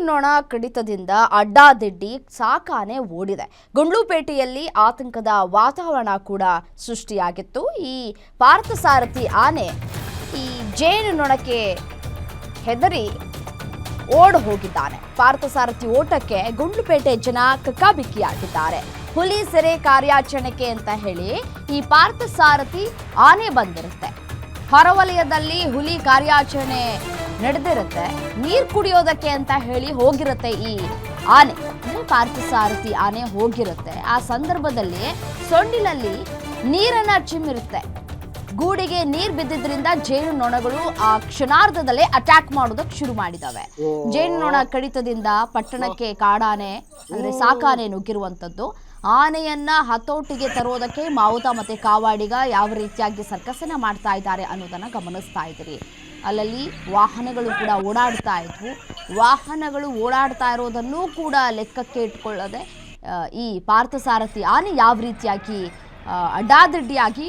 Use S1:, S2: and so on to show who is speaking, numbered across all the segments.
S1: ಜೇನುನೊಣ ಕಡಿತದಿಂದ ಅಡ್ಡಾದಿಡ್ಡಿ ಸಾಕಾನೆ ಓಡಿದೆ. ಗುಂಡ್ಲುಪೇಟೆಯಲ್ಲಿ ಆತಂಕದ ವಾತಾವರಣ ಕೂಡ ಸೃಷ್ಟಿಯಾಗಿತ್ತು. ಈ ಪಾರ್ಥಸಾರಥಿ ಆನೆ ಈ ಜೇನುನೊಣಕ್ಕೆ ಹೆದರಿ ಓಡ್ ಹೋಗಿದ್ದಾನೆ. ಪಾರ್ಥಸಾರಥಿ ಓಟಕ್ಕೆ ಗುಂಡ್ಲುಪೇಟೆ ಜನ ಕಕ್ಕಾಬಿಕ್ಕಿಯಾಗಿದ್ದಾರೆ. ಹುಲಿ ಸೆರೆ ಕಾರ್ಯಾಚರಣೆಗೆ ಅಂತ ಹೇಳಿ ಈ ಪಾರ್ಥಸಾರಥಿ ಆನೆ ಬಂದಿರುತ್ತೆ. ಹೊರವಲಯದಲ್ಲಿ ಹುಲಿ ಕಾರ್ಯಾಚರಣೆ ನಡೆದಿರುತ್ತೆ. ನೀರು ಕುಡಿಯೋದಕ್ಕೆ ಅಂತ ಹೇಳಿ ಹೋಗಿರುತ್ತೆ ಈ ಆನೆ, ಪಾರ್ಥಸಾರಥಿ ಆನೆ ಹೋಗಿರುತ್ತೆ. ಆ ಸಂದರ್ಭದಲ್ಲಿ ಸೊಂಡಿಲಲ್ಲಿ ನೀರನ್ನ ಚಿಮ್ಮಿರುತ್ತೆ. ಗೂಡಿಗೆ ನೀರು ಬಿದ್ದಿದ್ರಿಂದ ಜೇನುನೊಣಗಳು ಆ ಕ್ಷಣಾರ್ಧದಲ್ಲೇ ಅಟ್ಯಾಕ್ ಮಾಡೋದಕ್ಕೆ ಶುರು ಮಾಡಿದಾವೆ. ಜೇನುನೊಣ ಕಡಿತದಿಂದ ಪಟ್ಟಣಕ್ಕೆ ಕಾಡಾನೆ ಅಂದ್ರೆ ಸಾಕಾನೆ ನುಗ್ಗಿರುವಂತದ್ದು. ಆನೆಯನ್ನ ಹತೋಟಿಗೆ ತರೋದಕ್ಕೆ ಮಾವುತ ಮತ್ತೆ ಕಾವಾಡಿಗ ಯಾವ ರೀತಿಯಾಗಿ ಸರ್ಕಸನ್ನ ಮಾಡ್ತಾ ಇದ್ದಾರೆ ಅನ್ನೋದನ್ನ ಗಮನಿಸ್ತಾ ಇದ್ದೀರಿ. ಅಲ್ಲಲ್ಲಿ ವಾಹನಗಳು ಕೂಡ ಓಡಾಡ್ತಾ ಇದ್ವು. ವಾಹನಗಳು ಓಡಾಡ್ತಾ ಇರೋದನ್ನೂ ಕೂಡ ಲೆಕ್ಕಕ್ಕೆ ಇಟ್ಕೊಳ್ಳದೆ ಈ ಪಾರ್ಥಸಾರಥಿ ಆನೆ ಯಾವ ರೀತಿಯಾಗಿ ಅಡ್ಡಾದಿಡ್ಡಿಯಾಗಿ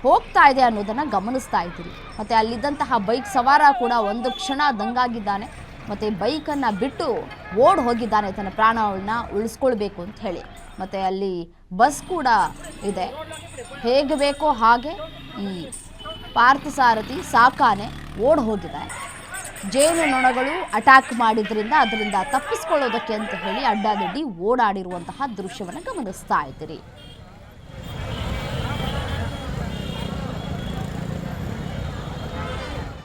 S1: ಹೋಗ್ತಾ ಇದೆ ಅನ್ನೋದನ್ನ ಗಮನಿಸ್ತಾ ಇದ್ದೀರಿ. ಮತ್ತೆ ಅಲ್ಲಿದ್ದಂತಹ ಬೈಕ್ ಸವಾರ ಕೂಡ ಒಂದು ಕ್ಷಣ ದಂಗಾಗಿದ್ದಾನೆ. ಮತ್ತೆ ಬೈಕನ್ನು ಬಿಟ್ಟು ಓಡ್ ಹೋಗಿದ್ದಾನೆ ತನ್ನ ಪ್ರಾಣವನ್ನ ಉಳಿಸ್ಕೊಳ್ಬೇಕು ಅಂತ ಹೇಳಿ. ಮತ್ತೆ ಅಲ್ಲಿ ಬಸ್ ಕೂಡ ಇದೆ. ಹೇಗೆ ಬೇಕೋ ಹಾಗೆ ಈ ಪಾರ್ಥಸಾರಥಿ ಸಾಕಾನೆ ಓಡ್ ಹೋಗಿದೆ. ಜೇನುನೊಣಗಳು ಅಟ್ಯಾಕ್ ಮಾಡಿದ್ರಿಂದ ಅದರಿಂದ ತಪ್ಪಿಸ್ಕೊಳ್ಳೋದಕ್ಕೆ ಅಂತ ಹೇಳಿ ಅಡ್ಡಾದಿಡ್ಡಿ ಓಡಾಡಿರುವಂತಹ ದೃಶ್ಯವನ್ನು ಗಮನಿಸ್ತಾ ಇದ್ದೀರಿ.